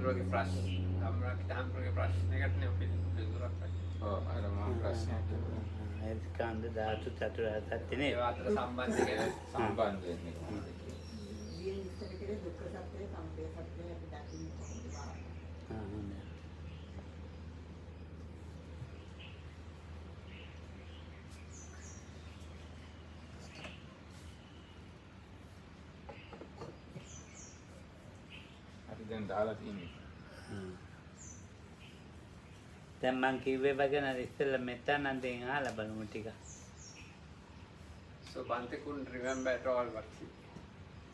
හාමුදුරුවගේ ප්‍රශ්න හාමුදුරුවගේ ප්‍රශ්නයකටනේ අපි පිළිතුරක් ඔව් අර මම ප්‍රශ්නයක් ඒ ස්කන්ධ ධාතු චතුරාර්ය සත්‍ය නේ. ඒවා අතර සම්බන්ධය ගැන සම්බන්ධ වෙන්නේ කොහොමද කියලා. විය විස්තර කරේ දුක්ඛ සත්‍ය, සමුදය සත්‍ය අපි දකින්න කොහොමද? හොඳයි. අපි දැන් දාලා තියෙන්නේ. දැන් මං කිව්වේ වගේ නේද ඉස්සෙල්ලා මෙතන අන්දෙන් අහලා බලමු ටික. So Bante couldn't remember at all what he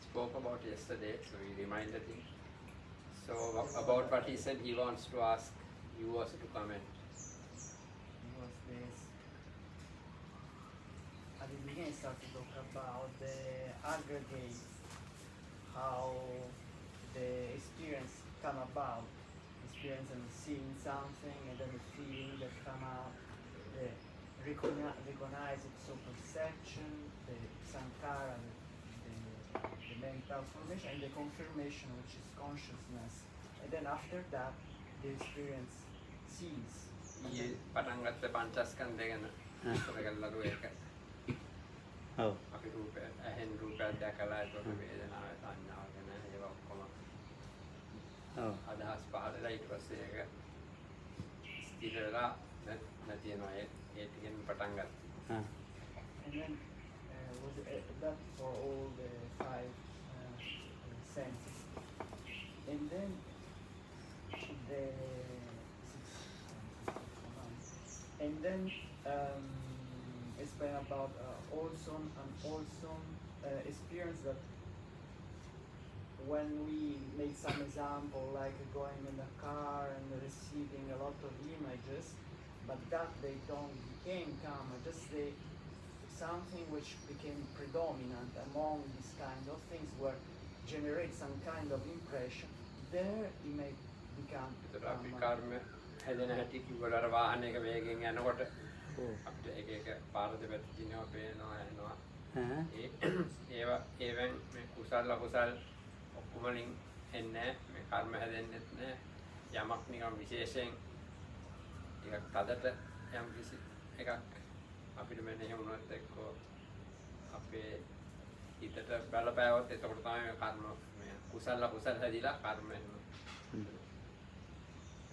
spoke about yesterday, so he reminded him. So about what he said, he wants to ask you also to comment. Was this at the beginning start to talk about the aggregates, how the experience come about, experience and seeing something and then the feeling that come out, the recognize it, so perception, the sankara, the mental formation, and the confirmation, which is consciousness. And then after that, the experience cease. ඊයේ පටන් ගත්ත පංචස්කන්ධය ගැන විස්තර කළා ඒක. ඔව්. අපි රූපය ඇහෙන් රූපයක් දැකලා ඒක වේදනාව සංඥාව ගැන ඒවා ඔක්කොම ඔව්. අදහස් පහළලා ඊට පස්සේ ඒක ස්ථිර වෙලා නැති වෙනවා ඒ ටිකෙන් පටන් ගත්තා. And then was that for all the five senses. And then the and then explain about awesome and awesome experience that when we make some example like going in a car and receiving a lot of images, but that they don't became karma, just something which became predominant among these kind of things where generate some kind of impression, there it may become ඒතර අපි කර්ම හැදෙන හැටි කිව්වල අර වාහනයක වේගෙන් යනකොට අපිට එක එක පාර දෙපැත්ත දිනවා පේනවා එනවා. ඒවා ඒවෙන් මේ කුසල අකුසල් ඔක්කොම වලින් එන්නේ මේ කර්ම හැදෙන්නෙත් නෑ. යමක් නිකන් විශේෂයෙන් ටිකක් තදට යම් කිසි එකක් අපිට මෙන්න වුණොත් එක්කෝ අපේ හිතට බලපෑවොත් එතකොට තමයි මේ කර්ම මේ කුසල අකුසල් හැදිලා කර්ම එන්නේ.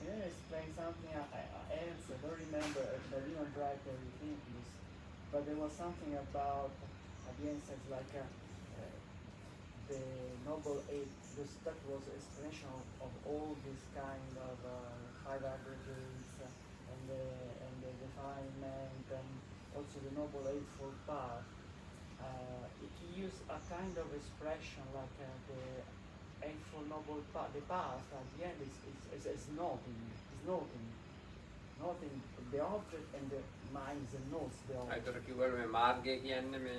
Yeah, explain something else. I don't remember. I didn't write everything, this, but there was something about at the end says like the noble eight. That was explanation of all this kind of five aggregates and the defilement and also the noble eightfold path. He used a kind of expression like the eightfold noble path. The path at the end is nothing. It's nothing. The object and the mind is knows the object. අයිතර කිව්වල මේ මාර්ගය කියන්නේ මේ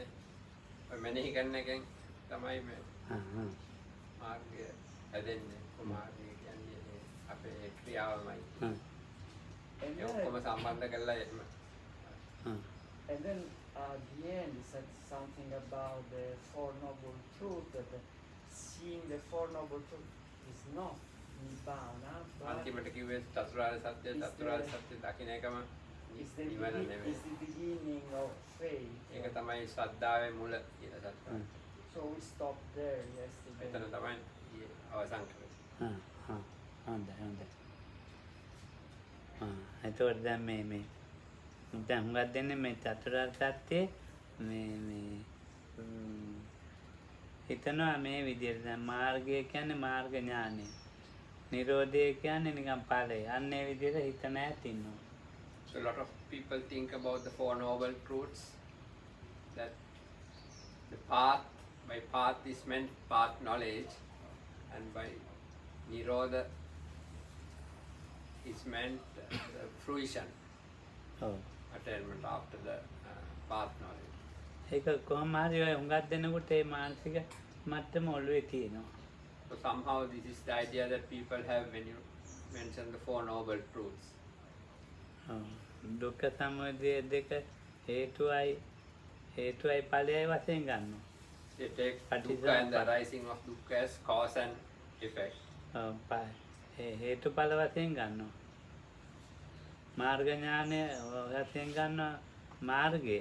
මෙනෙහි කරන එකෙන් තමයි මේ මාර්ගය හැදෙන්නේ. මාර්ගය කියන්නේ අපේ ක්‍රියාවමයි. And ඒ ඔක්කොම සම්බන්ධ කරලා එහෙම. And then at the end he said something about the Four Noble Truths, that seeing the Four Noble Truths is not Nibbana, but අන්තිමට කිව්වේ චතුරාර්ය සත්‍ය චතුරාර්ය සත්‍ය දකින්න එකම it's the, නිවන නෙවෙයි. it's the beginning of faith. ඒක තමයි ශ්‍රද්ධාවේ මුල කියලා සත්‍යය. So we stopped there yesterday. එතන තමයි අවසන් කරන්නේ. හොඳයි. එතකොට දැන් මේ දැන් හුඟක් දෙන්නේ මේ චතුරාර්ය සත්‍ය මේ හිතනවා මේ විදිහට දැන් මාර්ගය කියන්නේ මාර්ග ඥානය. නිරෝධය කියන්නේ නිකන් ඵලය. අන්න ඒ විදිහට හිතන ඇත් ඉන්නවා. So a lot of people think about the Four Noble Truths, that the path, by path is meant path knowledge, and by Nirodha is meant the fruition, ඔව්. attainment after the path knowledge. ඒක කොහොම හරි ඔය හුඟක් දෙනකොට ඒ මානසික මට්ටම ඔළුවේ තියෙනවා. So somehow this is the idea that people have when you mention the Four Noble Truths. දුක්ඛ සමුදය දෙක හේතුවයි ඵලයයි වශයෙන් ගන්නවා. They take dukkha and the arising of dukkha as cause and effect. හේතුඵල වශයෙන් ගන්නවා. මාර්ග ඥානය වශයෙන් ගන්නවා මාර්ගය.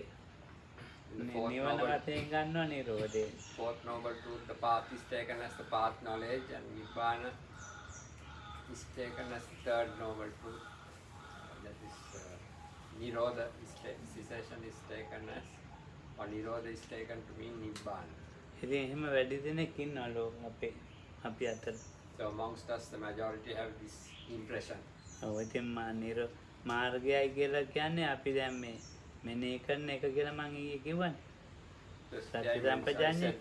In the fourth නිවන noble, වශයෙන් ගන්නවා නිරෝධය. fourth noble truth, the path is taken as the path knowledge, and Nibbana is taken as the third noble truth. That is Nirodha cessation is taken as, or Nirodha is taken to mean Nibbana. ඉතින් එහෙම වැඩි දෙනෙක් ඉන්නවා ලෝකෙ අපි අතර. So amongst us, the majority have this impression. ඔව් ඉතින් මාර්ගයයි කියලා කියන්නේ අපි දැන් මේ මෙනෙහි කරන එක කියලා මම ඊයේ කිව්වනේ. So Sati yesterday I Sampajanya. said,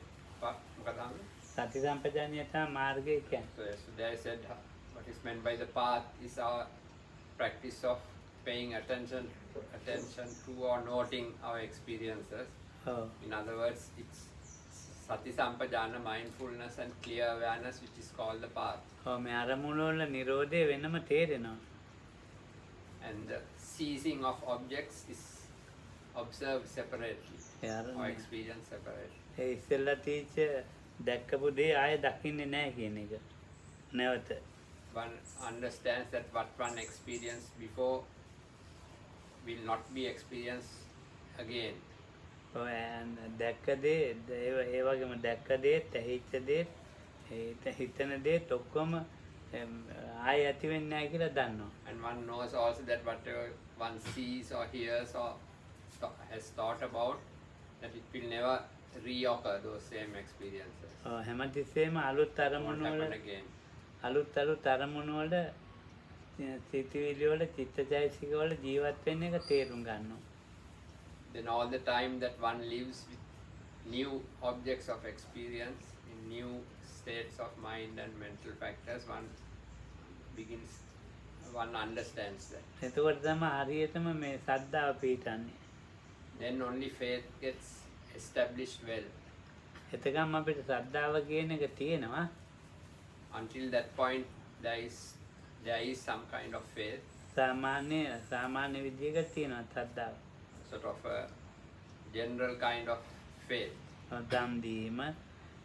මොකද හම්බෙන්නේ? සති සම්පජාඤ්ඤය තමයි මාර්ගය කියන්නේ. So yesterday I said what is meant by the path is our practice of paying attention to or noting our experiences. ඔව්. In other words, it's sati sampajana, mindfulness and clear awareness, which is called the path. ඔව් මේ අරමුණු වල නිරෝධය වෙනම තේරෙනවා. And the ceasing of objects is observed separately ඒ අර or experienced separately. ඒ ඉස්සෙල්ලා තීච්ච දැක්කපු දේ ආයෙ දකින්නේ නැහැ කියන එක. නැවත. One understands that what one experienced before will not be experienced again. ඔය දැක්ක දේ ඒ වගේම දැක්ක දේත් ඇහිච්ච දේත් ඒ හිතන දේත් ඔක්කොම ආයෙ ඇති වෙන්නේ නැහැ කියලා දන්නවා. And one knows also that whatever one sees or hears or has thought about, that it will never reoccur those same experiences. ඔව් හැමතිස්සෙම අලුත් It won't අරමුණු happen වල again. අලුත් අරමුණු වල සිතිවිලි වල චිත්තචෛතසික වල ජීවත් වෙන්න එක තේරුම් ගන්නවා. Then all the time that one lives with new objects of experience, in new states of mind and mental factors, one understands that. එතකොට තමයි හරියටම මේ සද්ධාව පිහිටන්නේ. Then only faith gets established well. එතකම් අපිට ශ්‍රද්ධාව කියන එක තියෙනවා. Until that point, there is some kind of faith, සාමාන්‍ය විදියක තියෙනවා ශ්‍රද්ධාව. sort of a general kind of faith, දම් දීම,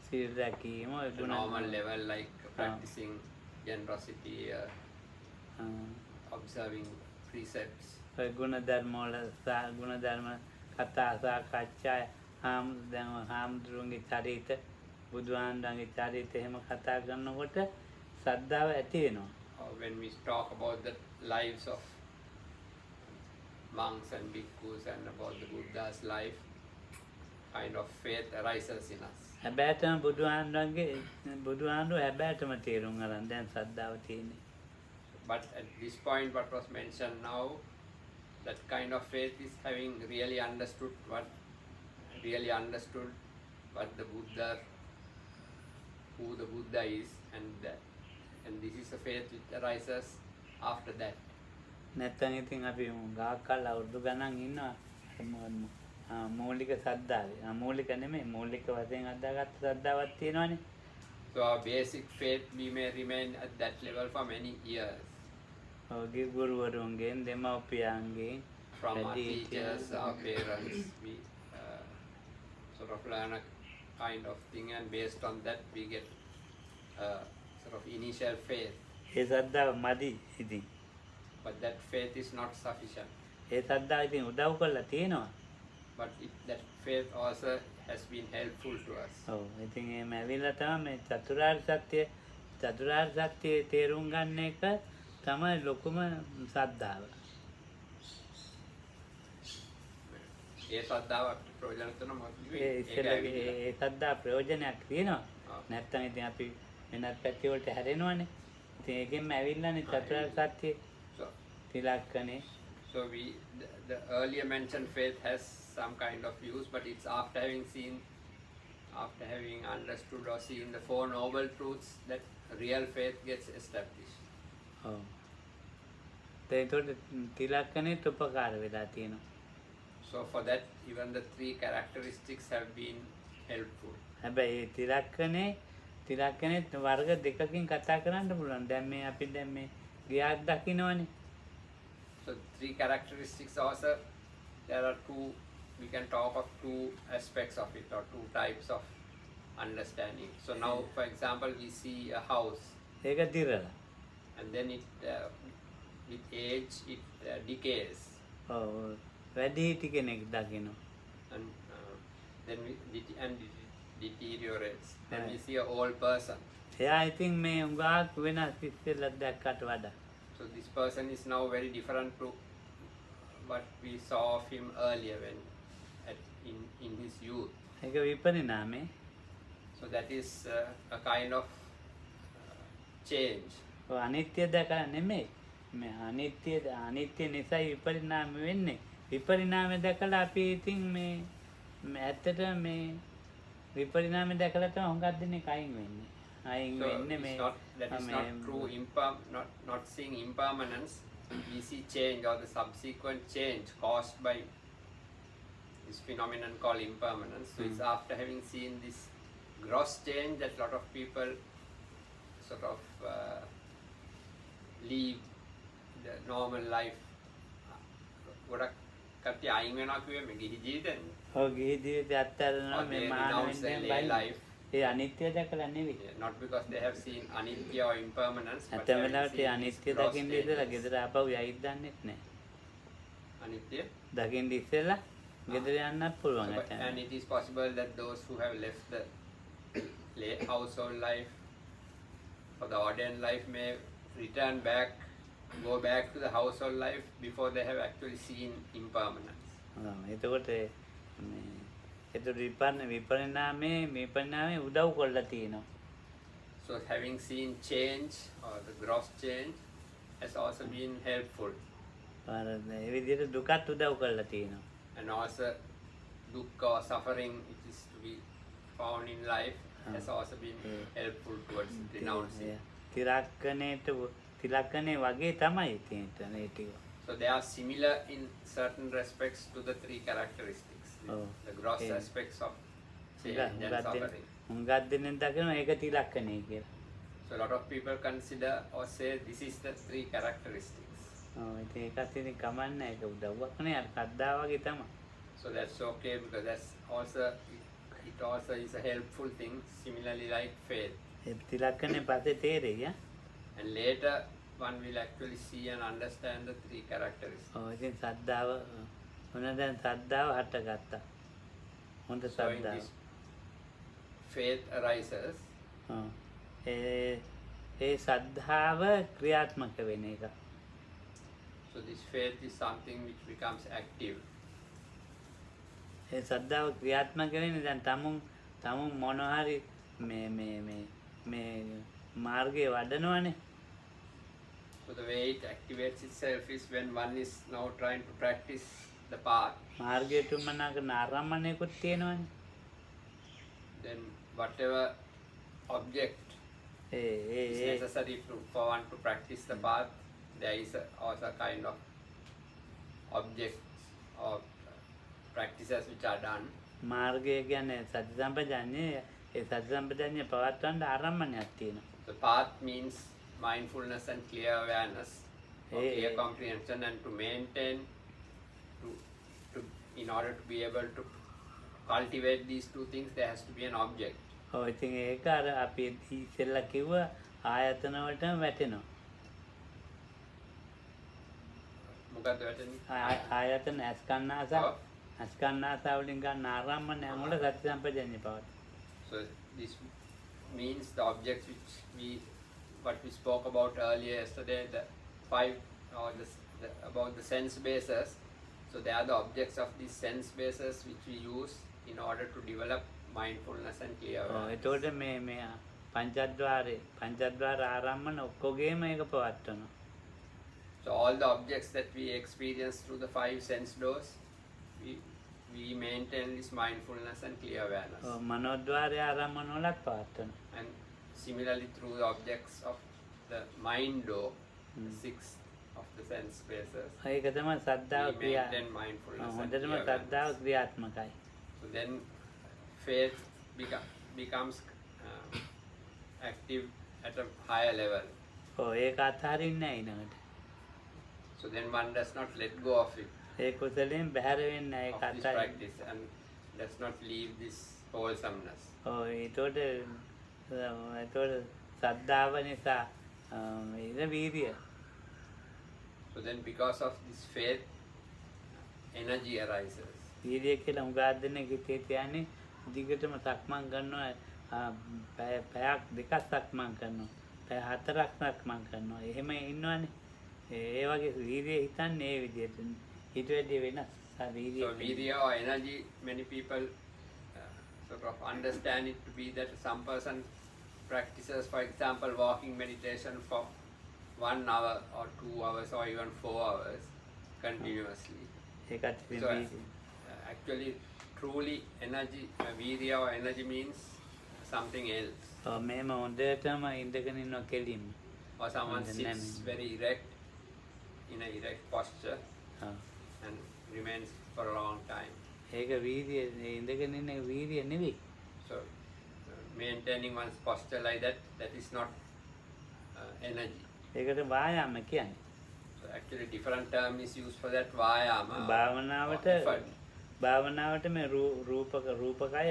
සීල් රැකීම, ඔය the ගුණ normal level, like practicing generosity, observing precepts. ඔය ගුණ ධර්ම වල ගුණ ධර්ම කතා සාකච්ඡා හාමුදුරුවන්ගේ චරිත බුදුහාමුදුරන්ගේ චරිත එහෙම කතා කරනකොට ශ්‍රද්ධාව ඇති වෙනවා. When we talk about the lives of monks and bhikkhus and about the Buddha's life, kind of faith arises in us. හැබැයිටම බුදුහාමුදුරුවෝ හැබැයිටම තේරුම් ගන්න දැන් ශ්‍රද්ධාව තියෙන්නේ. But at this point, what was mentioned now, that kind of faith is having really understood what the Buddha, who the Buddha is, and this is a faith which arises after that. නැත්තම් ඉතින් අපි ගාක් කල් අවුරුදු ගණන් ඉන්නවා මූලික ශ්‍රද්ධාවේ. මූලික නෙමෙයි මූලික වශයෙන් අදාගත්ත ශ්‍රද්ධාවක් තියෙනවානේ. So our basic faith, we may remain at that level for many years. ඔවගේ ගුරුවරුන්ගෙන් දෙමව්පියන්ගෙන් From our වැඩි teachers, our parents, we sort of learn a kind of thing, and based on that we get sort of initial faith. ඒ ශ්‍රද්ධාව මදි ඉතින්. But that faith is not sufficient. ඒ ශ්‍රද්ධාව ඉතින් උදව් කරලා තියෙනවා. But that faith also has been helpful to us. ඔව් ඉතින් එහෙම ඇවිල්ලා තමයි මේ චතුරාර්ය සත්‍ය තේරුම් ගන්න එක තමයි ලොකුම ශ්‍රද්ධාව. ඒ ශ්‍රද්ධාව අපිට ප්‍රයෝජන කරන මොකද? ඒ ශ්‍රද්ධා ප්‍රයෝජනයක් තියෙනවා. නැත්තම් ඉතින් අපි වෙනත් පැති වලට හැරෙනවනේ. ඉතින් ඒකෙන්ම ඇවිල්ලානේ චතුරාර්ය සත්‍ය තිලක්කනේ. So the earlier mentioned faith has some kind of use, but it's after having understood or seen the Four Noble Truths that real faith gets established. ඔව්. ඒකට තිලක්කනේත් උපකාර වෙලා තියෙනවා. So for that, even the three characteristics have been helpful. හැබැයි ඒ තිලක්කනේ වර්ග දෙකකින් කතා කරන්න පුළුවන්. දැන් මේ අපි දැන් මේ ගියාක් දකින්නවනේ. So three characteristics also, there are we can talk of two aspects of it, or two types of understanding. So now, for example, we see a house, ඒක දිරලා. and then it with age it decays, ඔව් වැඩි හිටි කෙනෙක් දකින්න. and then it deteriorates. Then we see an old person. එයා ඉතින් මේ උඟාක් වෙනස් ඉස්සෙල්ලත් දැක්කට වඩා. So this person is now very different to what we saw of him earlier when in his youth. ඒක විපරිණාමේ. So that is a kind of change. ඔව් අනිත්‍ය දැකලා නෙමෙයි. මේ අනිත්‍ය නිසායි විපරිණාම වෙන්නේ. විපරිණාමය දැකලා අපි ඉතින් මේ ඇත්තට මේ විපරිණාමය දැකලා තමයි හුඟක් දෙනෙක් අයින් වෙන්නේ. අයින් So වෙන්නේ it's මේ that is not true not seeing impermanence. We see change or the subsequent change caused by this phenomenon called impermanence. So it's after having seen this gross change that a lot of people sort of leave the normal life. ගොඩක් කට්ටිය අයින් වෙනවා කිව්වේ මේ ගිහි ජීවිතෙන්. ඔව් ගිහි ජීවිතය අත්හැරනවා Or මේ they මාන renounce their වෙන්නේ lay බයි. life. ඒ අනිත්‍ය දැකලා නෙවෙයි. Not because they have seen anitya or impermanence, but ඇත්තම having වෙලාවට seen ඒ these අනිත්‍ය gross දකින්න ඉතලා changes. ගෙදර ආපහු යයිද දන්නෙත් නැහැ. Anitya. දකින්න ඉස්සෙල්ලා ගෙදර යන්නත් පුළුවන් So, ඇත්තට. and it is possible that those who have left the household life or the ordained life may return back, go back to the household life before they have actually seen impermanence. එතකොට මේ ඒතර විපරිණාමේ උදව් කරලා තියෙනවා. So having seen change or the gross change has also been helpful, අර ඒ විදිහට දුකත් උදව් කරලා තියෙනවා. and also dukkha or suffering which is to be found in life has also been helpful towards renouncing. තිලක්කනේ වගේ තමයි තියෙන්නේ ඒ ටික. So they are similar in certain respects to the three characteristics. Oh, The gross okay. aspects of change and suffering. හුඟක් දෙනෙක් දකිනවා ඒක තිලක්කනේ කියලා. So a lot of people consider or say this is the three characteristics. ඔව් ඉතින් ඒකත් ඉතින් කමන්නේ ඒක උදව්වක් නේ අර කද්දා වගේ තමයි. So that's okay because that's also it also is a helpful thing. Similarly like faith. ඒ තිලක්කනේ පස්සේ තේරෙයි ඈ. And later one will actually see and understand the three characteristics. ඔව් ඉතින් සද්ධාව මොන දැන් සද්ධාව හටගත්තා. හොඳ So in සද්ධාව. this faith arises. ඔව්. ඒ සද්ධාව ක්‍රියාත්මක වෙන එක. So this faith is something which becomes active. ඒ සද්ධාව ක්‍රියාත්මක වෙන්නේ දැන් තමුන් මොනවා හරි මේ මාර්ගයේ වඩනවනේ. So the way it activates itself is when one is now trying to practice the path. මාර්ගයට උමනාක ආරම්භණයකුත් තියෙනවනේ. Then whatever object is A necessary for one to practice the path, there is also a kind of objects or practices which are done. මාර්ගය කියන්නේ සති සම්පජාඤ්ඤය ඒ සති සම්පජාඤ්ඤය පවත්වන්න ආරම්භණයක් තියෙනවා. The path means mindfulness and clear awareness or Eh, clear eh. comprehension, and to maintain in order to be able to cultivate these two things there has to be an object. ඔව් ඉතින් ඒක අර අපි ඉස්සෙල්ලා කිව්ව ආයතන වලටම වැටෙනවා. මොකක්ද වැටෙන්නේ? ආයතන අස්කන්නාස ඔව්. අස්කන්නාස වලින් ගන්න ආරම්භණය වල සති සම්පජාඤ්ඤය පවත්වනවා. So this means the objects which what we spoke about earlier yesterday, the five or about the sense bases. So they are the objects of these sense bases which we use in order to develop mindfulness and clear ඔව් awareness. එතකොට මේ පංචද්වාර ආරම්භන ඔක්කොගේම ඒක පවත්වනවා. So all the objects that we experience through the five sense doors, we maintain this mindfulness and clear awareness. ඔව් මනෝද්වාරය ආරම්භන වලත් පවත්වනවා. And similarly through the objects of the mind door, the sixth of the sense spaces, ඒක තමයි සද්ධාව we ක්‍රියා. maintain mindfulness and හොඳටම clear සද්ධාව awareness. ක්‍රියාත්මකයි. So then faith becomes active at a higher level. ඔව් ඒක අත්හරින්නේ නැහැ ඊළඟට. So then one does not let go of it, ඒ කුසලයෙන් බැහැර වෙන්නේ නැහැ of ඒක this අත්හරින්නේ. practice, and does not leave this wholesomeness. ඔව් ඒතකොට සද්ධාව නිසා ඒක වීර්යය. So then because of this faith, energy arises. වීර්යය කියලා හුඟක් දෙනෙක් හිතේ තියන්නේ දිගටම සක්මන් කරනවා පැයක් දෙකක් සක්මන් කරනවා පැය හතරක් සක්මන් කරනවා එහෙම ඉන්නවනේ ඒ වගේ වීර්යය හිතන්නේ ඒ විදිහට ඊට වැඩි වෙනස් So වීර්යය virya or energy, many people sort of understand it to be that some person practices, for example, walking meditation for 1 hour or 2 hours or even 4 hours continuously. ඒකත් So වීර්යය. actually, truly energy, virya or energy means something else. ඔව් මේම හොඳටම ඉඳගෙන ඉන්නවා කෙලින්ම. Or someone And sits then- very erect in a erect posture ඔව්. and remains for a long time. ඒක වීර්යය ඉඳගෙන ඉන්න එක වීර්යය නෙවෙයි. So maintaining one's posture like that, that is not energy. ඒකට වායාම කියන්නේ. So actually different term is used for that, vayama. or භාවනාවට effort. භාවනාවට මේ රූපකය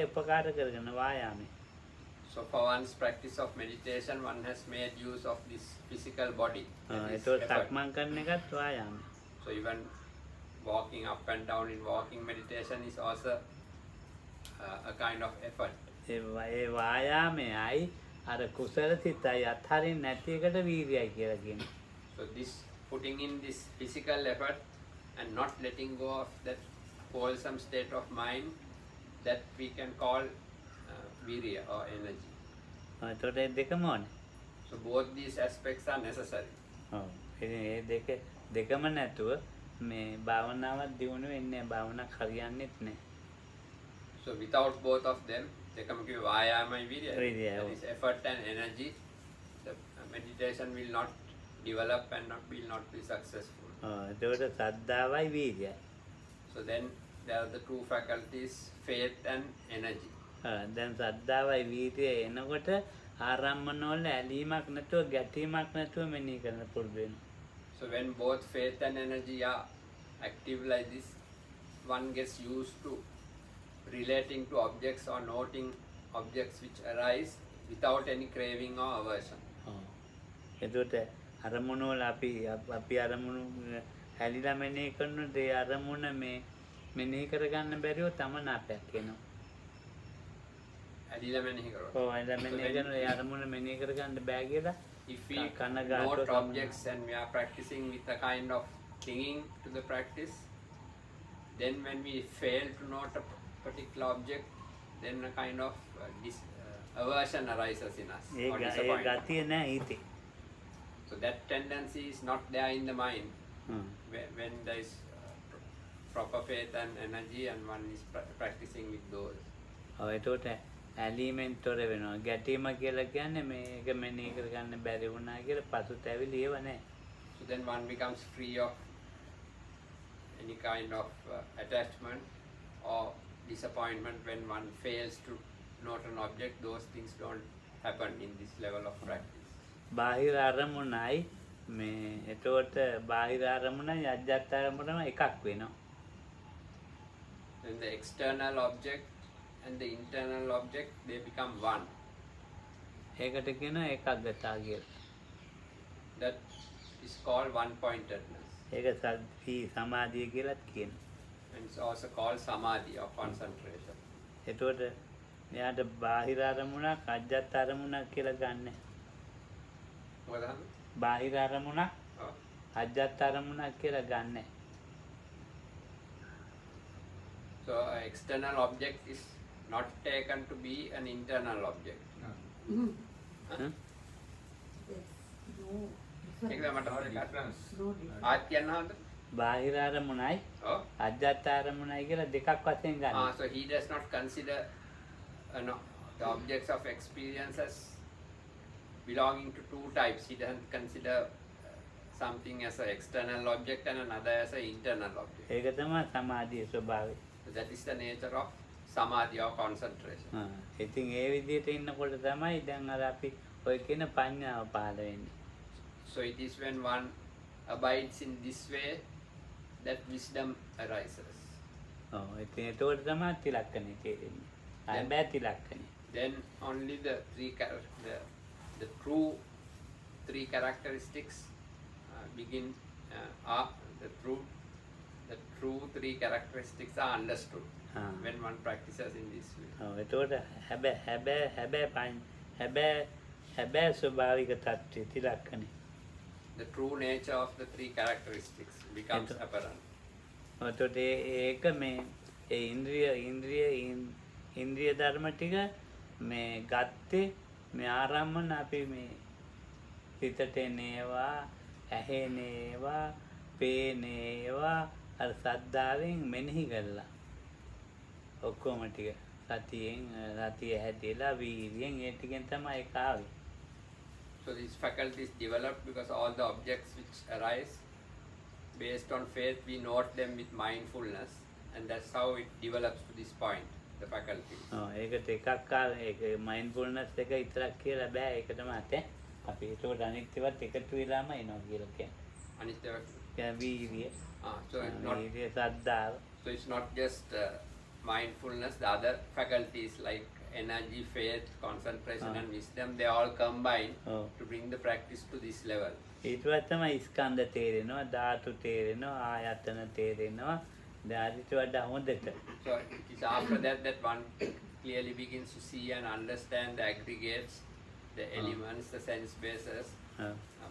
උපකාර කරගෙන වායාමයි. So for one's practice of meditation, one has made use of this physical body. That is ඒතකොට effort. සක්මන් කරන එකත් වායාමයි. So even walking up and down in walking meditation is also a kind of effort. ඒ වායාමයයි අර කුසල සිතයි අත්හරින්න නැති එකට වීර්යයි කියලා කියනවා. So this putting in this physical effort and not letting go of that wholesome state of mind, that we can call virya or energy. ඒතකොට ඒ දෙකම ඕනේ. So both these aspects are necessary. ඔව්. ඒ දෙකම නැතුව මේ භාවනාවක් දියුණු වෙන්නේ නැහැ. භාවනාවක් හරියන්නේත් නැහැ. So without both of them, they come to vayama and virya. Virya, That oh. is effort and energy. The meditation will not develop and will not be successful. ඒතකොට සද්ධාවයි වීර්යයි. So then there are the two faculties, faith and energy. දැන් සද්ධාවයි වීර්යය එනකොට ආරම්මන වල ඇලීමක් නැතුව ගැටීමක් නැතුව මෙනෙහි කරන්න පුරුදු වෙනවා. So when both faith and energy are active like this, one gets used to relating to objects or noting objects which arise without any craving or aversion. එතකොට අරමුණු වල අපි අරමුණු හැලිලා මෙනෙහි කරනකොට ඒ අරමුණ මේ මෙනෙහි කරගන්න බැරිව තමනාපයක් එනවා. ඇලිලා මෙනෙහි කරනවා. ඔව් ඇලිලා මෙනෙහි කරන ඒ අරමුණ මෙනෙහි කරගන්න බෑ කියලා If we කනගාටුව note තමයි. objects and we are practicing with a kind of clinging to the practice, then when we fail to note a particular object, then a kind of aversion arises in us A or A disappointment. ගතිය නැහැ හිතේ. So that tendency is not there in the mind when there is proper faith and energy and one is practicing with those. ඔව් එතකොට ඇලීමෙන් තොර වෙනවා. ගැටීම කියලා කියන්නේ මේක මෙනෙහි කරගන්න බැරි වුණා කියලා පසුතැවිලි ඒව නැහැ. So then one becomes free of any kind of attachment or disappointment when one fails to note an object. Those things don't happen in this level of practice. බාහිර අරමුණයි මේ එතකොට බාහිර අරමුණයි අජ්ජත් අරමුණම එකක් වෙනවා. Then the external object and the internal object, they become one. ඒකට කියනවා ඒකග්ගතා කියලා. That is called one-pointedness. ඒක සති සමාධිය කියලාත් කියනවා. And it's also called samadhi or concentration. එතකොට එයාට බාහිර අරමුණක් අජ්ජත් අරමුණක් කියලා ගන්න. What happened? බාහිර අරමුණක් Oh. අජ්ජත් අරමුණක් කියලා ගන්න. So an external object is not taken to be an internal object. There's no ඒක මට හරියට Difference. no difference. ආත් කියන්න හොඳ. බාහිර අරමුණයි Oh. අජ්ජත් අරමුණයි කියලා දෙකක් වශයෙන් ගන්න. So he does not consider no, the objects of experience as belonging to two types. He doesn't consider something as an external object and another as an internal object. ඒක තමයි සමාධියේ ස්වභාවය. So that is the nature of samadhi or concentration. ඉතින් ඒ විදිහට ඉන්නකොට තමයි දැන් අර අපි ඔය කියන පඤ්ඤාව පහළ වෙන්නේ. So it is when one abides in this way that wisdom arises. ඔව් ඉතින් ඒතකොට තමයි තිලක්කනේ තේරෙන්නේ. හැබැයි තිලක්කනේ. Then only the true three characteristics begin are the true three characteristics are understood when one practices in this way. එතකොට හැබැ ස්වභාවික තත්ත්වය තිලක්කනේ. The true nature of the three characteristics becomes apparent. එතකොට ඒක මේ ඉන්ද්‍රිය ධර්ම ටික මේ ගත්තේ මේ ආරම්මන අපි මේ සිතට එනේවා, ඇහෙනේවා, පේනේවා අර සද්ධාවෙන් මෙනෙහි කරලා ඔක්කොම ටික සතිය හැදෙලා වීර්යයෙන් ඒ ටිකෙන් තමයි ඒක ආවේ. So these faculties develop because all the objects which arise based on faith, we note them with mindfulness, and that's how it develops to this point, the faculties. ඒකට එකක් ආවේ ඒක මයින්ඩ්ෆුල්නස් එක විතරක් කියලා බෑ. ඒකටම අතේ අපි ඒකට අනිත්‍යවත් එකතු වෙලාම එනවා කියලා කියන්නේ. Anitya. වීර්ය. So it's not. වීර්ය සද්ධාව. So it's not just mindfulness. The other faculties like energy, faith, concentration, and wisdom, they all combine to bring the practice to this level. ඊටවත් තමයි ස්කන්ධ තේරෙනවා, ධාතු තේරෙනවා, ආයතන තේරෙනවා. ඊට වඩා හොඳට. So it is after that one clearly begins to see and understand the aggregates, the elements, the sense bases,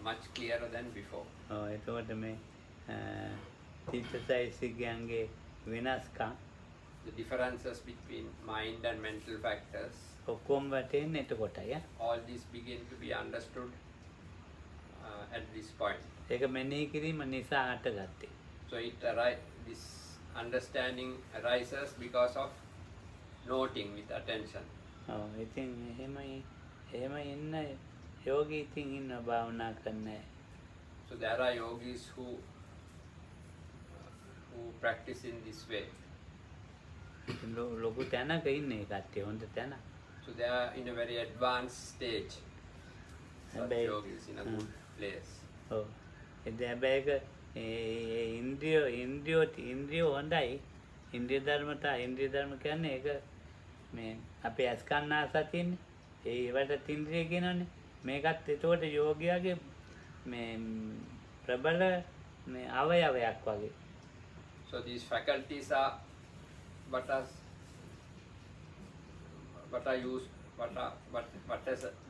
much clearer than before. එතකොට මේ චිත්තසයිසිකයන්ගේ වෙනස්කම් The differences between mind and mental factors, ඔක්කොම වැටෙන්නේ එතකොටයි. all these begin to be understood at this point. ඒක මෙනෙහි කිරීම නිසා හටගත්තේ. So this understanding arises because of noting with attention. ඉතින් එහෙම ඉන්න යෝගී ඉතින් ඉන්න භාවනා කරන්නේ. So there are yogis who practice in this way. ලොකු තැනක ඉන්නේ කට්ටිය හොඳ තැන. So they are in a very advanced stage. Such yogis in a good place. හැබැයි ඉන්ද්‍රිය හොඳයි. ඉන්ද්‍රිය ධර්ම කියන්නේ ඒක මේ අපේ අස්කන්නා සතියනේ. ඒවට ඉන්ද්‍රිය කියනවනේ. මේකත් එතකොට යෝගියාගේ මේ ප්‍රබල මේ අවයවයක් වගේ. So these faculties are what has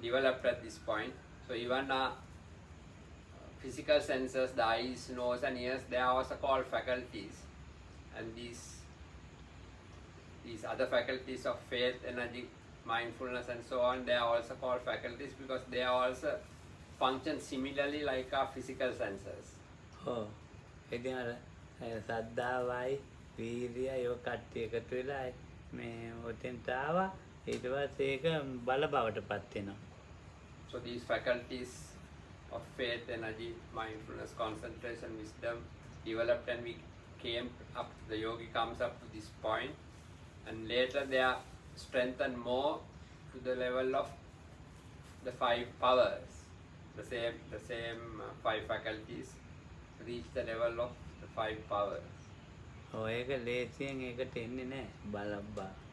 developed at this point. So even physical senses, the eyes, nose and ears, they are also called faculties. And these other faculties of faith, energy, mindfulness and so on, they are also called faculties because they are also function similarly like our physical senses. ඉතින් අර සද්ධාවයි වීර්යය ඔය කට්ටිය එකතු වෙලා මේ ඔතෙන්ට ආවා. ඊට පස්සේ ඒක බල බවට පත් වෙනවා. So these faculties of faith, energy, mindfulness, concentration, wisdom developed, and we came up, the yogi comes up to this point, and later they are strengthened more to the level of the five powers. The same five faculties reach the level of the five powers. ඒක ලේසියෙන් ඒකට එන්නේ නැහැ.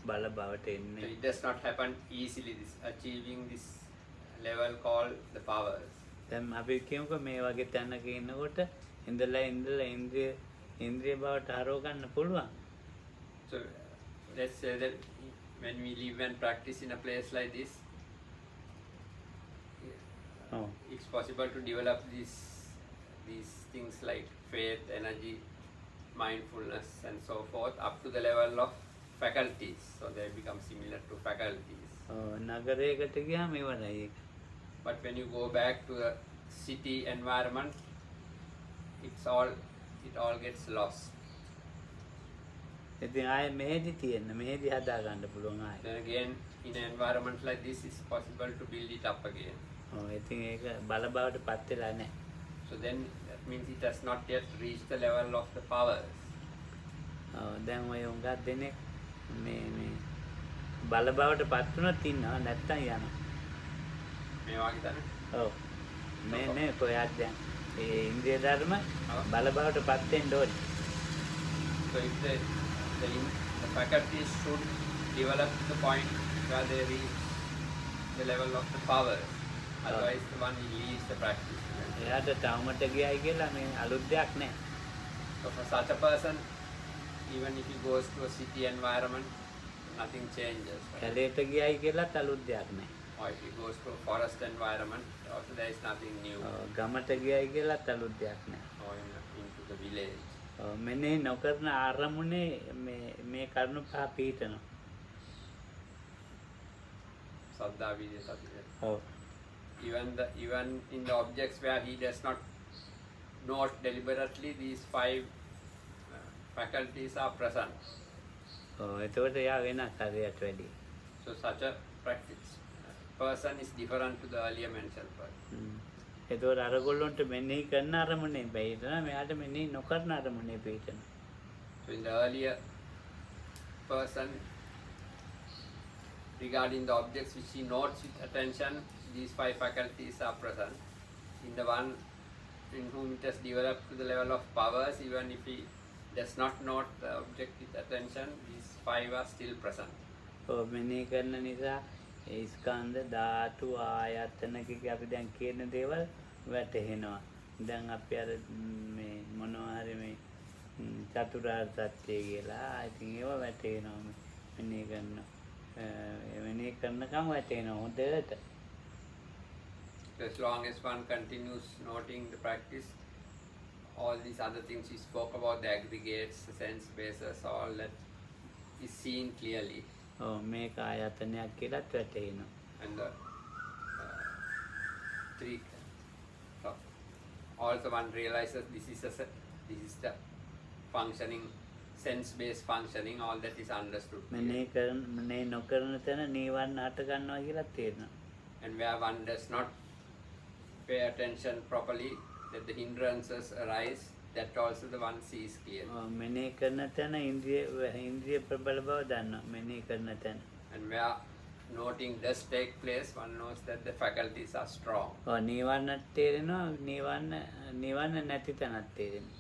බල බවට එන්නේ. So it does not happen easily, achieving this level called the powers. දැන් අපි කියමුකෝ මේ වගේ තැනක ඉන්නකොට ඉඳලා ඉන්ද්‍රිය බවට හරව ගන්න පුළුවන්. So let's say that when we live and practice in a place like this, it's possible to develop these things like faith, energy, mindfulness and so forth up to the level of faculties. So they become similar to faculties. නගරයකට ගියාම ඒවයි ඒක. But when you go back to the city environment, it all gets lost. ඉතින් ආයේ මෙහෙදි තියෙන මෙහෙදි හදා ගන්න පුළුවන් ආයේ. Then again in an environment like this it's possible to build it up again. ඉතින් ඒක බල බවට පත් වෙලා නැහැ. So then that means it has not yet reached the level of the powers. දැන් ඔය උඟක් දෙනේ මේ බල බවට පත් වුණොත් ඉන්නවා නැත්තම් යනවා. මේ වගේ තමයි. ඔව්. මේ කොහොයද දැන් ඒ ඉන්ද්‍රිය ධර්ම බල බවට පත් වෙන්න ඕනේ. So if the faculties should develop to the point where they reach the level of the powers. Otherwise, the one leaves the practice. එයාට ටවුමට ගියයි කියලා මේ අලුත් දෙයක් නැහැ. So for such a person, even if he goes to a city environment, nothing changes. කැලේට ගියයි කියලාත් අලුත් දෙයක් නැහැ. Or if he goes to a forest environment, also there is nothing new. ගමට ගියයි කියලාත් අලුත් දෙයක් නැහැ. Or into the village. මෙනෙහි නොකරන ආරමුණේ මේ කරුණු පහ පිහිටනවා. Saddha, Vidya, Sati. ඔව්. Even in the objects where he does not note deliberately, these 5 faculties are present. එතකොට එයා වෙනස් හරියට වැඩි. So such a practice person is different to the earlier mentioned person. එතකොට අරගොල්ලොන්ට මෙනෙහි කරන අරමුණේ පිහිටනවා, මෙයාට මෙනෙහි නොකරන අරමුණේ පිහිටනවා. So in the earlier person, regarding the objects which he notes with attention, these 5 faculties are present. In the one in whom it has developed to the level of powers, even if he does not note the object with attention, these 5 are still present. මෙනෙහි කරන නිසා ඒ ස්කන්ධ ධාතු ආයතන කික අපි දැන් කියන දේවල් වැටහෙනවා. දැන් අපි අර මේ මොනවා හරි මේ චතුරාර්ය සත්‍ය කියලා ඉතින් ඒවා වැටෙනවා මෙනෙහි කරනවා. මෙනෙහි කරනකම් වැටෙනවා හොඳට. As long as one continues noting the practice, all these other things we spoke about, the aggregates, the sense bases, all that is seen clearly. මේක ආයතනයක් කියලාත් වැටෙනවා. And the 3 also one realizes this is the functioning, sense-based functioning, all that is understood. මෙනෙහි නොකරන තැන නීවරණ හට ගන්නවා කියලා තේරෙනවා. And where one does not pay attention properly, that the hindrances arise, that also the one sees clearly. මෙනෙහි කරන තැන ඉන්ද්‍රිය ප්‍රබල බව දන්නවා මෙනෙහි කරන තැන. And where noting does take place, one knows that the faculties are strong. නීවරණ තේරෙනවා, නීවරණ නැති තැනක් තේරෙනවා.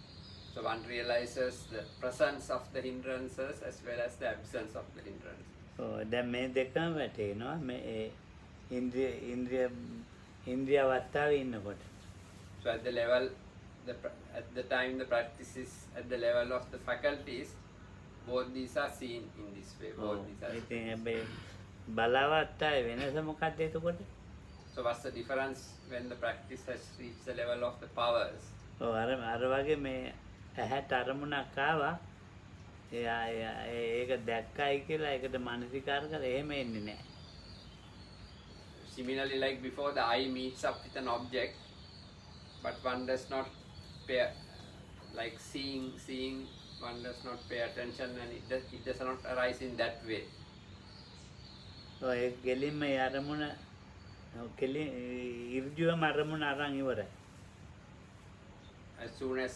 So one realizes the presence of the hindrances as well as the absence of the hindrances. දැන් මේ දෙකම වැටෙනවා මේ ඉන්ද්‍රිය අවස්ථාවේ ඉන්නකොට. So at the level, at the time the practice is at the level of the faculties, both these are seen in this way. Both these are. ඉතින් හැබැයි බලවත්තාවේ වෙනස මොකක්ද එතකොට? So what's the difference when the practice has reached the level of the powers? අර වගේ මේ ඇහැට අරමුණක් ආවා ඒක දැක්කයි කියලා ඒකට මානසිකාර කරලා එහෙම එන්නේ නැහැ. Similarly, like before, the eye meets up with an object, but one does not pay, like seeing, one does not pay attention, and it does not arise in that way. ඒ කෙලින්ම අරමුණ ඉර්ජුවම අරමුණ අරන් ඉවරයි. As soon as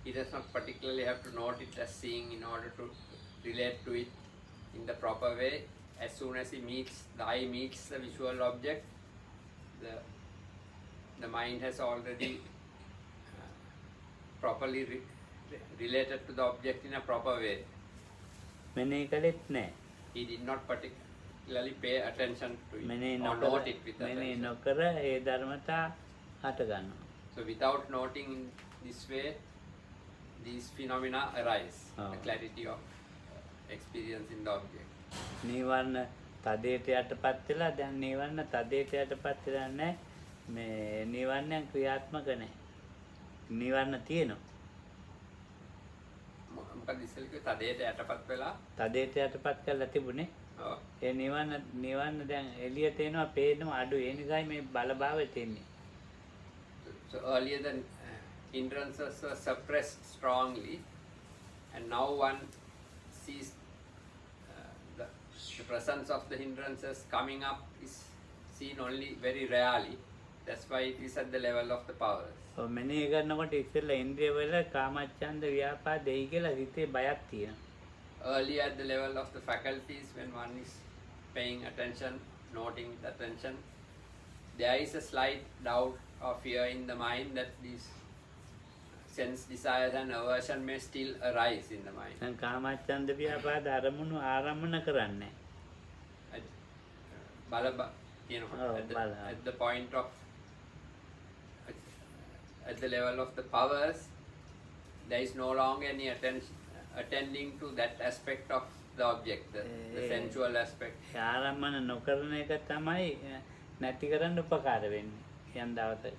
he does not particularly have to note it as seeing in order to relate to it in the proper way, as soon as the eye meets the visual object, the mind has already properly related to the object in a proper way. මෙනෙහි කළෙත් නැහැ. He did not particularly pay attention to it මෙනෙහි or නොකර note it with මෙනෙහි attention. නොකර ඒ ධර්මතා හට ගන්නවා. So without noting in this way, these phenomena arise, the clarity of experience in the object. නීවරණ තදේට යටපත් වෙලා දැන් නීවරණ තදේට යටපත් වෙලා නැහැ. මේ නීවරණයන් ක්‍රියාත්මක නැහැ. නීවරණ තියෙනවා. මොකද ඉස්සෙල්ලා කිව්වේ තදේට යටපත් වෙලා තදේට යටපත් කරලා තිබුණේ. ඔව්. ඒ නීවරණ දැන් එළියට එනවා පේනවා අඩු. ඒ නිසායි මේ බලභාවය තියෙන්නේ. So earlier the hindrances were suppressed strongly, and now one sees the presence of the hindrances coming up is seen only very rarely. That's why it is at the level of the powers. මෙනෙහි කරනකොට ඉස්සෙල්ලා ඉන්ද්‍රිය වල කාමච්ඡන්ද ව්‍යාපාද දෙයි කියලා හිතේ බයක් තියෙනවා. Earlier at the level of the faculties, when one is paying attention, noting with attention, there is a slight doubt or fear in the mind that these sense desires and aversion may still arise in the mind. දැන් කාමච්ඡන්ද ව්‍යාපාද ආරමුණ කරන්නේ. you know, Oh, at the point of at the level of the powers, there is no longer any attending to that aspect of the object, the sensual aspect. ඒ ආරම්මන නොකරන එක තමයි නැති කරන්න උපකාර වෙන්නේ යම් දවසක.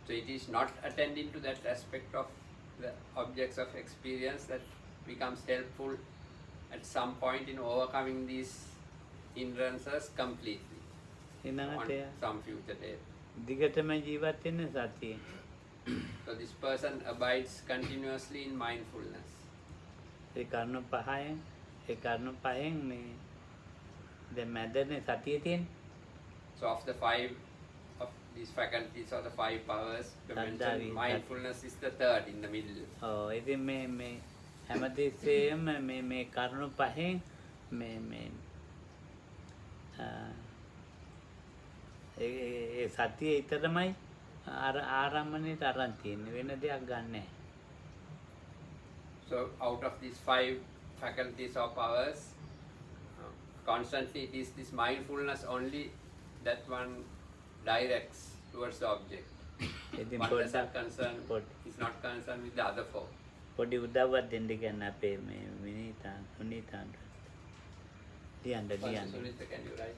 So it is not attending to that aspect of the objects of experience that becomes helpful at some point in overcoming these hindrances completely ඊළඟට on එයා some future day. දිගටම ජීවත් වෙන්න සතියෙන්. So this person abides continuously in mindfulness. ඒ කරුණු පහෙන් මේ දැන් මැදනේ සතිය තියෙන්නේ. So of the five of these faculties or the five powers, you mentioned mindfulness is the third in the middle. ඔව් ඉතින් මේ හැමතිස්සෙම මේ කරුණු පහෙන් මේ ඒ සතිය ඊතරමයි ආරම්භණයට අරන් තියෙන්නේ වෙන දෙයක් ගන්නෑ. So out of these five faculties or powers, constantly it is this mindfulness only that one directs towards the object. ඉතින් One doesn't පොඩ්ඩක් is not concerned with the other four. පොඩි උදව්වක් දෙන්න කියන්න අපේ මේ විනීතාන් සුනීතාන්ට. ලියන්න. Sunita, can you write?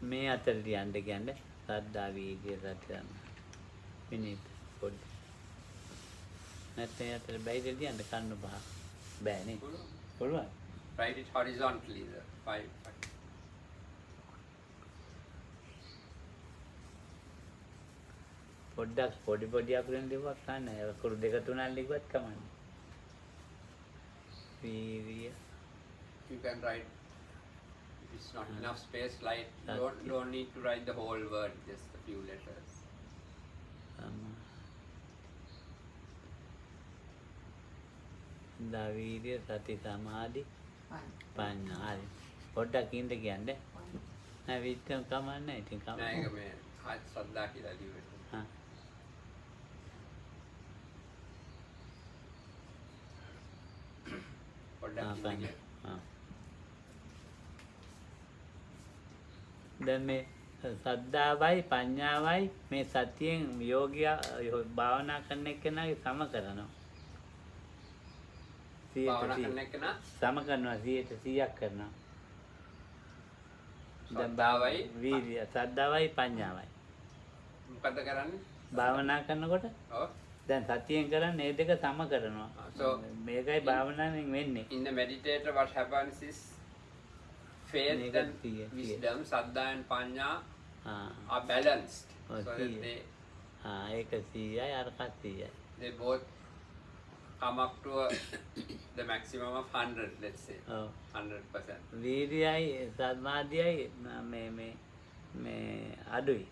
මේ අතර ලියන්න කියන්න සද්දා වීර්ය සත්‍යන විනීත පොඩි. නැත්නම් අතර බැයිද ලියන්න කන්න බහ. බෑනේ. පුළුවන්. Write it horizontally, the five faculties. පොඩ්ඩක් පොඩි අකුරෙන් ලිව්වක් ගන්න. අකුරු දෙක තුනක් ලිව්වත් කමන්නේ. වීර්ය. You can write. If it's not enough space, like don't need to write the whole word, just a few letters. දවීර්ය සති සමාධි පඤ්ඤා. පඤ්ඤා. හරි. පොඩ්ඩක් ඉන්න කියන්නේ. නෑ විත්‍යම් කමන්නේ. ඉතින් නෑ කමන්නේ. ඒක මේ ආත් ශ්‍රද්ධා කියලා ලියුවේ. හා. පොඩ්ඩක් පඤ්ඤා. හා. දැන් මේ සද්ධාවයි පඤ්ඤාවයි මේ සතියෙන් යෝගියා භාවනා කරන එක්කෙනාගේ සම කරනවා. භාවනා කරන එක නා සම කරනවා 100ක් කරනවා. ශ්‍රද්ධාවයි වීර්ය සද්ධාවයි පඤ්ඤාවයි මොකද කරන්නේ? භාවනා කරනකොට ඔව්. දැන් සතියෙන් කරන්නේ මේ දෙක සම කරනවා. So මේකයි භාවනාවෙන් වෙන්නේ. in the meditator what happens is faith and wisdom, saddha and panya are balanced. Oh, So that see. ඒක 100යි අරක 100යි. they both come up to the maximum of 100, let's say. ඔව්. 100%. වීර්යයි සමාධියයි මේ අඩුයි.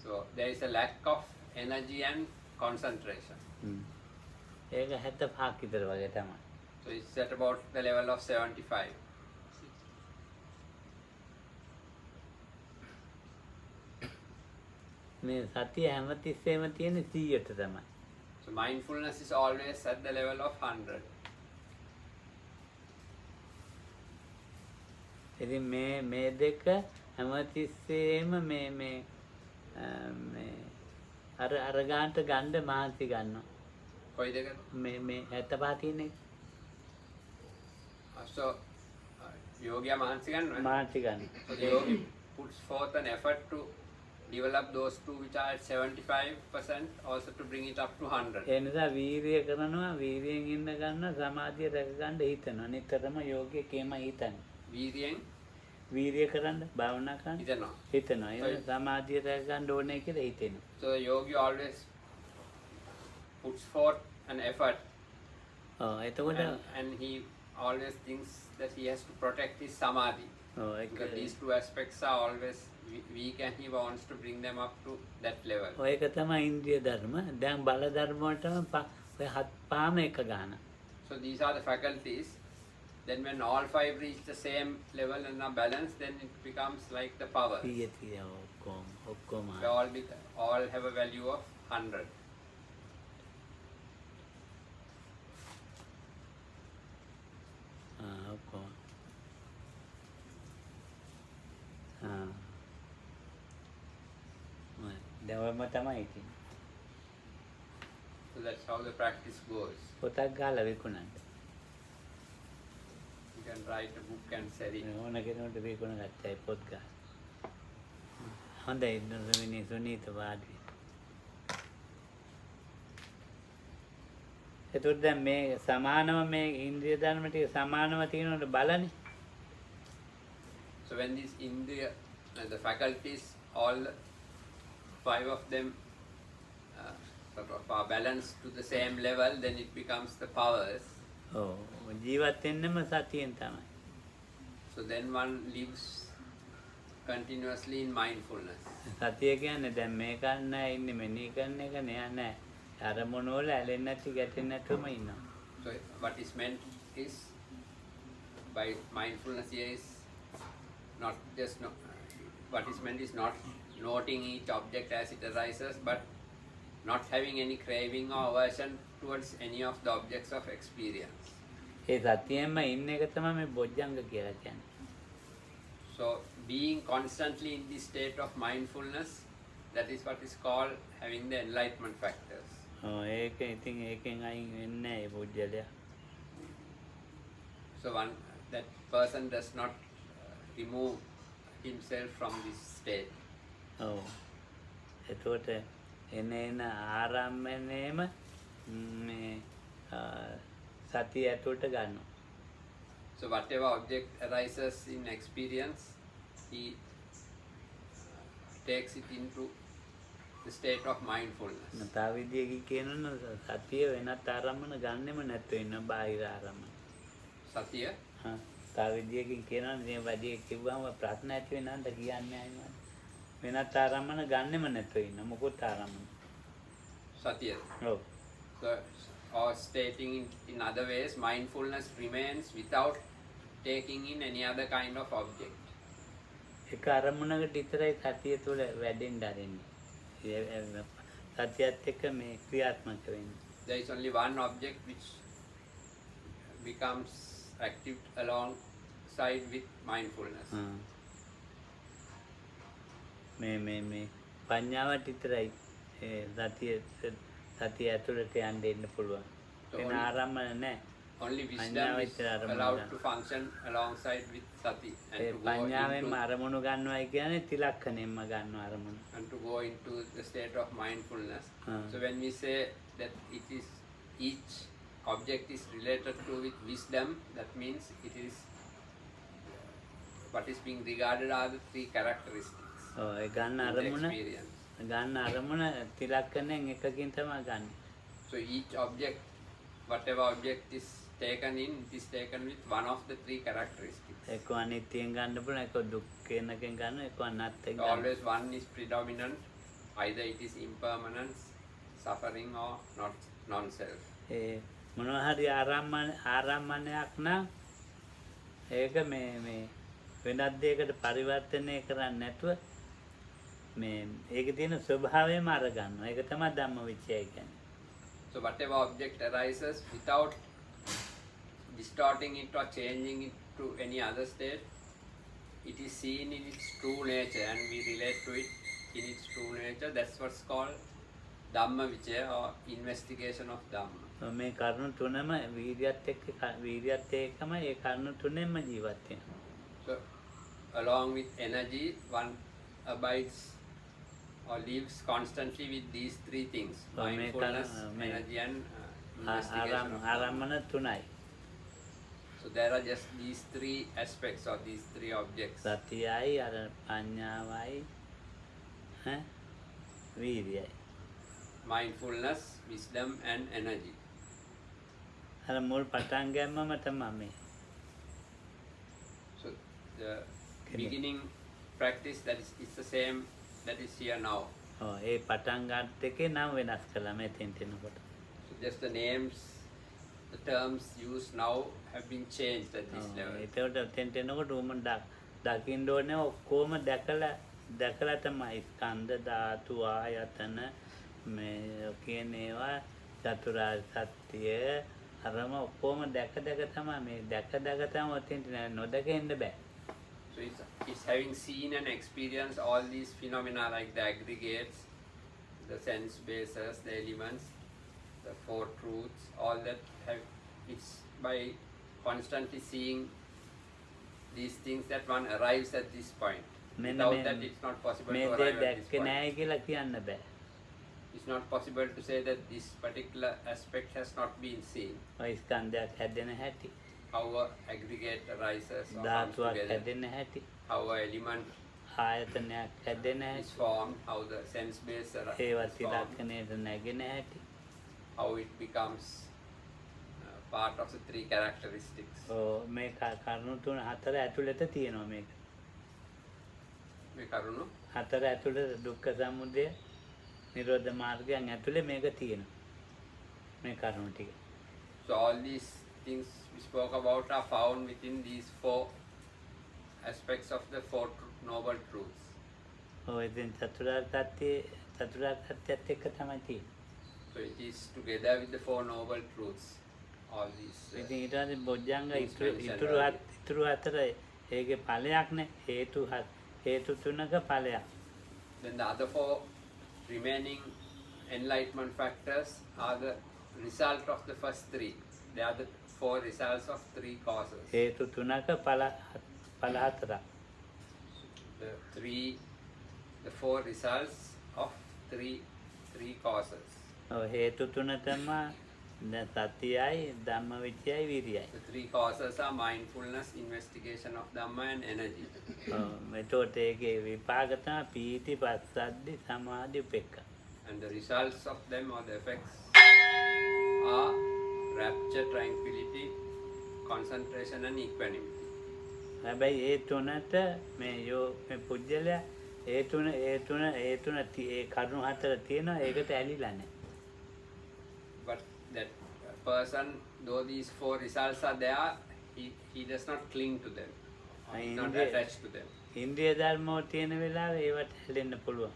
So there is a lack of energy and concentration. ඒක 75ක් විතර වගේ තමයි. So it's at about the level of 75. මේ සතිය හැමතිස්සෙම තියෙන 100ට තමයි. So mindfulness is always at the level of 100. ඉතින් මේ දෙක හැමතිස්සෙම මේ අර ගන්නට ගන්න මහන්සි ගන්නවා. කොයි දෙකද? මේ 75 තියෙන එක So yogya mahansi gannawa. මහන්සි ගන්න. So the yogi puts forth an effort to develop those two which are at 75%, also to bring it up to 100. ඒ නිසා වීර්යය කරනවා, වීර්යයෙන් ඉන්න ගන්න සමාධිය රැක ගන්න හිතනවා. නිතරම යෝගිකේම හිතන්නේ. Viryen වීර්යය කරන්න, භාවනා කරන්න idana. හිතනවා. ඒ සමාධිය රැක ගන්න ඕනේ කියලා හිතෙනවා. So the yogi always puts forth an effort, එතකොට and he always thinks that he has to protect his samadhi. Because these two aspects are always weak and he wants to bring them up to that level. ඔයක තමයි ඉන්ද්‍රිය ධර්ම. දැන් බල ධර්ම වලටම ඔය හත් පහම එක ගන්න. So these are the faculties. Then when all five reach the same level and are balanced, then it becomes like the power. 100 ඔක්කොම ඔක්කොම all have a value of 100. ඔක්කොම දැවම තමයි ඉතින් So that's how the practice goes. පොතක් ගාලා විකුණන්න You can write a book and sell it. ඕන කෙනෙකුට විකුණ ගත්තයි පොත් ගාලා හොඳයි දුරමිනී සුනීත වාඩි එතකොට දැන් මේ සමානව මේ ඉන්ද්‍රිය ධර්ම ටික සමානව තියෙනවට බලන්නේ So when these Indriya, the faculties, all 5 of them sort of are balanced to the same level, then it becomes the powers. ඔව් ජීවත් වෙන්නම සතියෙන් තමයි So then one lives continuously in mindfulness. සතිය කියන්නේ දැන් මේ කරන්න ඉන්නේ මෙනී කරන එක නෑ නෑ අරමුණ වල ඇලෙන්නේ නැති ගැටෙන්නේ නැතුවම ඉන්නවා So what is meant is, by mindfulness here is not just what is meant is not noting each object as it arises, but not having any craving or aversion towards any of the objects of experience. ඒ සතියෙන්ම ඉන්න එක තමයි මේ බොජ්ජංග කියලා කියන්නේ So being constantly in this state of mindfulness, that is what is called having the enlightenment factors. ඒක ඉතින් ඒකෙන් අයින් වෙන්නේ නැහැ ඒ බොජ්ජලයා So that person does not remove himself from this state. ඔව් එතකොට එන ආරම්භණයම මේ සතිය ඇතුළට ගන්නවා So whatever object arises in experience, he takes it into the state of mindfulness. තව විදියකින් කියනොත් සතිය වෙනත් ආරම්භන ගන්නෙම නැත්නම් ඉන්න බාහිර ආරම්භන Satya, තව විදියකින් කියනවා මේ වැඩි කිව්වම ප්‍රශ්න ඇති වෙනවද කියන්නේ අයිමත් වෙනත් ආරම්භන ගන්නෙම නැත්නම් ඉන්න මොකොත් ආරම්භන Satya. ඔව් So, or stating in other ways, mindfulness remains without taking in any other kind of object. එක අරමුණකට විතරයි සතිය තුළ වැඩෙන්න ආරෙන්නේ සතියත් එක්ක මේ ක්‍රියාත්මක වෙන්නේ There is only one object which becomes active alongside with mindfulness. මේ පඤ්ඤාවට විතරයි සතිය ඇතුළට යන්න දෙන්න පුළුවන් වෙන ආරම්භන නැහැ Only wisdom is allowed to function alongside with sati ඒ පඤ්ඤාවෙන්ම අරමුණු ගන්නවයි කියන්නේ තිලක්ෂණයෙන්ම ගන්න අරමුණු and to go into the state of mindfulness. So when we say that it is each object is related to with wisdom, that means it is what is being regarded are the 3 characteristics ඒ ගන්න in the අරමුණ experience. ගන්න අරමුණ තිලක්ෂණයෙන් එකකින් තමයි ගන්න So each object, whatever object is taken in, it is taken with one of the 3 characteristics. එක්ක අනිත්‍යයෙන් ගන්න පුළුවන් එක්ක දුක්ඛයෙන්කෙන් ගන්න එක්ක අනාත්මයෙන් So ගන්න always one is predominant, either it is impermanence, suffering or not non-self. ඒ මොනවා හරි ආරම්මණයක් නම් ඒක මේ වෙනත් දෙයකට පරිවර්තනය කරන්නේ නැතුව මේ ඒකේ තියෙන ස්වභාවයම අර ගන්නවා. ඒක තමයි ධම්මවිචය කියන්නේ. So whatever object arises, without distorting it or changing it to any other state, it is seen in its true nature and we relate to it in its true nature. That's what's called Dhamma Vichaya or investigation of Dhamma. මේ කරුණු තුනම වීර්යයත් එක්කම ඒ කරුණු තුනෙන්ම ජීවත් වෙනවා. So along with energy, one abides or lives constantly with these 3 things: mindfulness, energy and investigation of Dhamma. ආරම්මන තුනයි. So there are just these 3 aspects or these 3 objects. සතියයි අර පඤ්ඤාවයි වීර්යයයි. Mindfulness, wisdom and energy. අර මුල් පටන් ගැනීමම තමයි මේ. So the beginning practice that is the same that is here now. ඒ පටන් ගන්නත් එකේ නම් වෙනස් කළා මේ තෙන්ටෙනකොට. So just the names, the terms used now have been changed at this level. ඒකට තෙන්ටෙනකොට උම දකින්න ඕනේ ඔක්කොම දැකලා දැකලා තමයි ස්කන්ධ ධාතු ආයතන මේ කියන ඒවා චතුරාර්ය සත්‍ය අරම ඔක්කොම දැක තමයි මේ දැක තමයි ඔතෙන්ට නොදක එන්න බෑ. So it's having seen and experienced all these phenomena like the aggregates, the sense bases, the elements, the four truths, all that it's by constantly seeing these things that one arrives at this point. Without that it's not possible to arrive at this point. නෑ කියලා කියන්න බෑ. It's not possible to say that this particular aspect has not been seen. ඔය ස්කන්ධයක් හැදෙන හැටි, How an aggregate arises or comes ධාතුවක් together, හැදෙන හැටි, how an element ආයතනයක් හැදෙන is හැටි, formed, how the sense base ඒවත් is formed, ඉලක්කණයට නැගෙන හැටි. how it becomes part of the three characteristics. මේ කරුණු තුන හතර ඇතුළත තියෙනවා මේක. මේ කරුණු හතර ඇතුළත දුක්ඛ සමුදය නිරෝධ මාර්ගයන් ඇතුලේ මේක තියෙනවා. මේ කරුණු ටික. So all these things we spoke about are found within these four aspects of the four noble truths. ඔය ඉතින් චතුරාර්ය සත්‍යයත් එක්ක තමයි තියෙන්නේ. So it is together with the four noble truths. All these. ඉතින් ඊට පස්සේ බොජ්ජංග ඉතුරු හතර ඒකේ ඵලයක් නේ. හේතු තුනක ඵලයක්. Then the other four remaining enlightenment factors are the result of the first three. They are the four results of three causes. හේතු තුනක ඵල හතරක්. The four results of three causes. ඔව් හේතු තුන තමයි දැන් සතියයි ධම්මවිචයයි විරියයි. The three causes are mindfulness, investigation of Dhamma and energy. ඔව් මෙතකොට ඒකේ විපාක තමයි පීති පස්සද්ධි සමාධි උපේක්ඛා. And the results of them or the effects are rapture, tranquility, concentration and equanimity. හැබැයි ඒ තුනට මේ පුජ්‍යලයා ඒ තුන ඒ කරුණු හතර තියෙනවා ඒකට ඇලිලා නැහැ. But that person, though these four results are there, he does not cling to them. He is not attached to them. ඉන්ද්‍රිය ධර්මෝ තියෙන වෙලාවේ ඒවට හැලෙන්න පුළුවන්.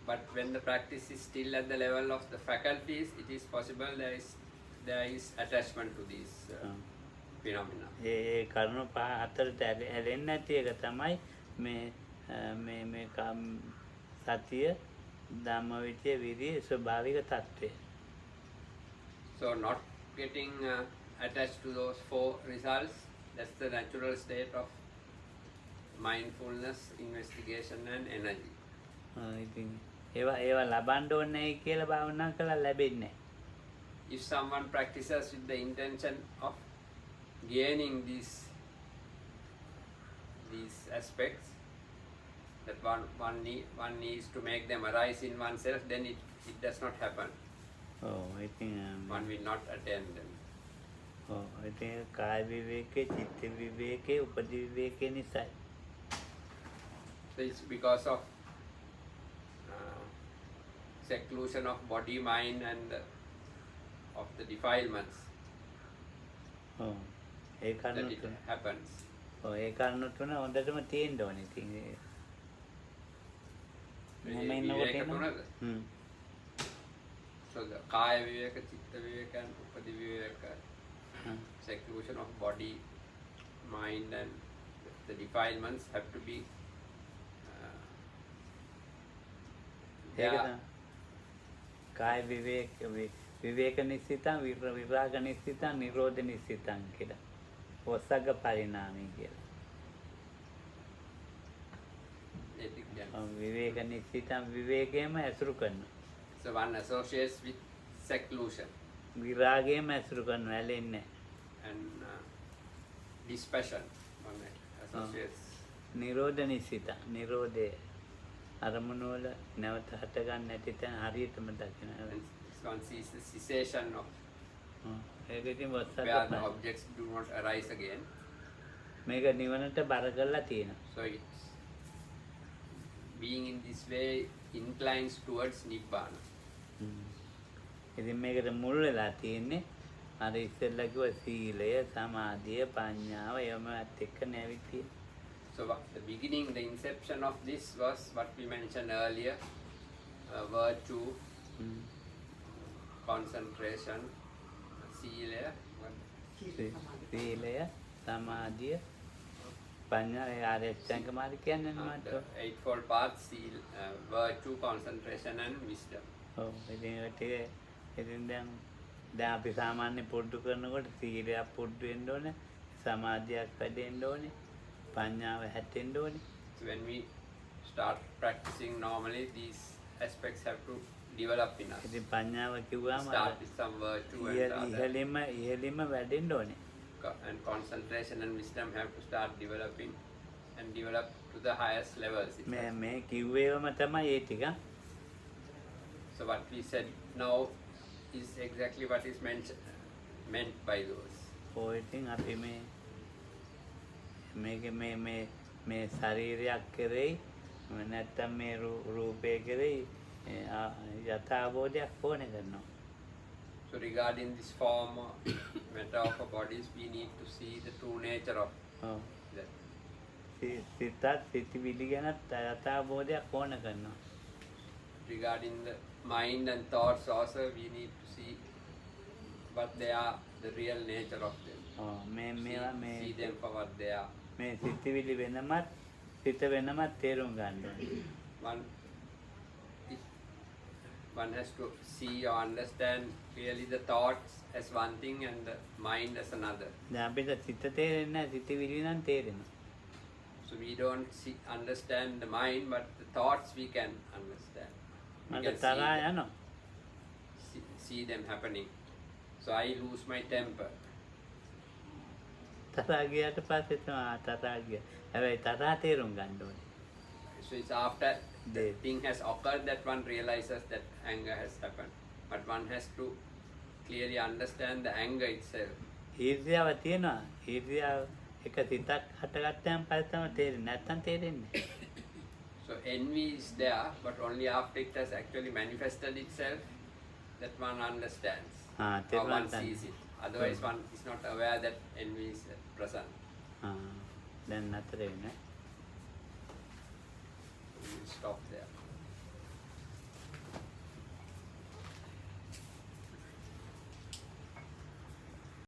But when the practice is still at the level of the faculties, it is possible there is attachment to these phenomena. ඒ කරුණු පහ හතරට ඇලෙන්නේ නැති එක තමයි මේ සතිය ධම්මවිචය විරිය ස්වභාවික తත්වය. So not getting attached to those four results, that's the natural state of mindfulness, investigation and energy. ඉතින් ඒවා ලබන්න ඕනේ කියලා භාවනා කළා ලැබෙන්නේ නැහැ. If someone practices with the intention of gaining these aspects, that one needs to make them arise in oneself, then it does not happen. One will not attain them. ඉතින් කාය විවේකේ, චිත්ත විවේකේ, උපදි විවේකේ නිසායි. So it's because of seclusion of body, mind and of the defilements A that කරුණු it තුන. happens. ඒ කරුණු තුන හොඳටම තියෙන්න ඕනේ. ඉතින් මම ඉන්නකොට එනවා. So the kaya viveka, chitta viveka and upadi viveka, seclusion of body, mind and the defilements have to be කාය විවේක නිස්සිතං විරාග නිස්සිතං නිරෝධ නිස්සිතං කියලා. ඔසග්ග පරිණාමී කියලා. විවේක නිස්සිතං විවේකයෙන්ම ඇසුරු කරනවා. So one associates with seclusion. විරාගයෙන්ම ඇසුරු කරනවා ඇලෙන්නේ. And dispassion one associates. නිරෝධ නිස්සිතං නිරෝධය අරමුණු වල නැවත හට ගන්න නැති තැන හරියටම දකිනවා. One sees the cessation of ඒකකින් where the objects do not arise again. මේක නිවනට බර කරලා තියෙනවා. So it's being in this way inclines towards nibbana. ඉතින් මේකට මුල් වෙලා තියෙන්නේ අර ඉස්සෙල්ලා කිව්ව සීලය, සමාධිය, ප්‍රඥාව යමත් එක්ක නැවිත් තියෙන. So the beginning, the inception of this was what we mentioned earlier, virtue, concentration, sila, සීලය සමාධිය පඤ්ඤා ඒ ආර්යචංක මාර්ග කියන්නේ the මට eightfold path, virtue, concentration and wisdom. ඔව් ඉතින් ඒ ටික ඉතින් දැන් අපි සාමාන්‍ය පුරුදු කරනකොට සීලයක් පුරුදු වෙන්න ඕනේ සමාධියක් වැඩෙන්න ඕනේ පඤ්ඤාව හැටෙන්න ඕනේ. So when we start practicing normally, these aspects have to develop in us. ඉතින් පඤ්ඤාව කිව්වම Start with some virtue and other, ඉහළින්ම වැඩෙන්න ඕනේ. and concentration and wisdom have to start developing and develop to the highest levels. මේ කිව්වේවම තමයි ඒ ටික. So what we said now is exactly what is meant by those. ඔය ඉතින් අපි මේ ශරීරයක් කෙරෙහි නැත්තම් මේ රූපය කෙරෙහි යථාබෝධයක් ඕනේ කරනවා. So regarding this form, matter of our bodies, we need to see the true nature of ඔව්. that. සිතත් සිතිවිලි ගැනත් යථාබෝධයක් ඕන කරනවා. Regarding the mind and thoughts also, we need to see what they are, the real nature of them. See them for what they are. මේ සිතිවිලි වෙනමත් සිත වෙනමත් තේරුම් ගන්න ඕනේ. One has to see or understand clearly the thoughts as one thing and the mind as another. දැන් අපිට සිත තේරෙන්නේ නැහැ සිතිවිලි නම් තේරෙනවා. So we don't understand the mind, but the thoughts we can understand. We මට can තරහා යනවා. see them happening. So I lose my temper. තරහා ගියාට පස්සේ තමයි තරහා ගියා. හැබැයි තරහා තේරුම් ගන්න ඕනේ. So it's after the They- thing has occurred that one realizes that anger has happened. But one has to clearly understand the anger itself. ඊර්ෂ්‍යාව තියෙනවා. ඊර්ෂ්‍යාව එක සිතක් හටගත්තාම පස්සේ තමයි තේරෙන්නේ. නැත්තම් තේරෙන්නේ නැහැ. So envy is there, but only after it has actually manifested itself that one understands Ah, or තේරුම් one ගන්න. sees it. Otherwise one is not aware that envy is present. දැන් නතර වෙන්නේ. We will stop there.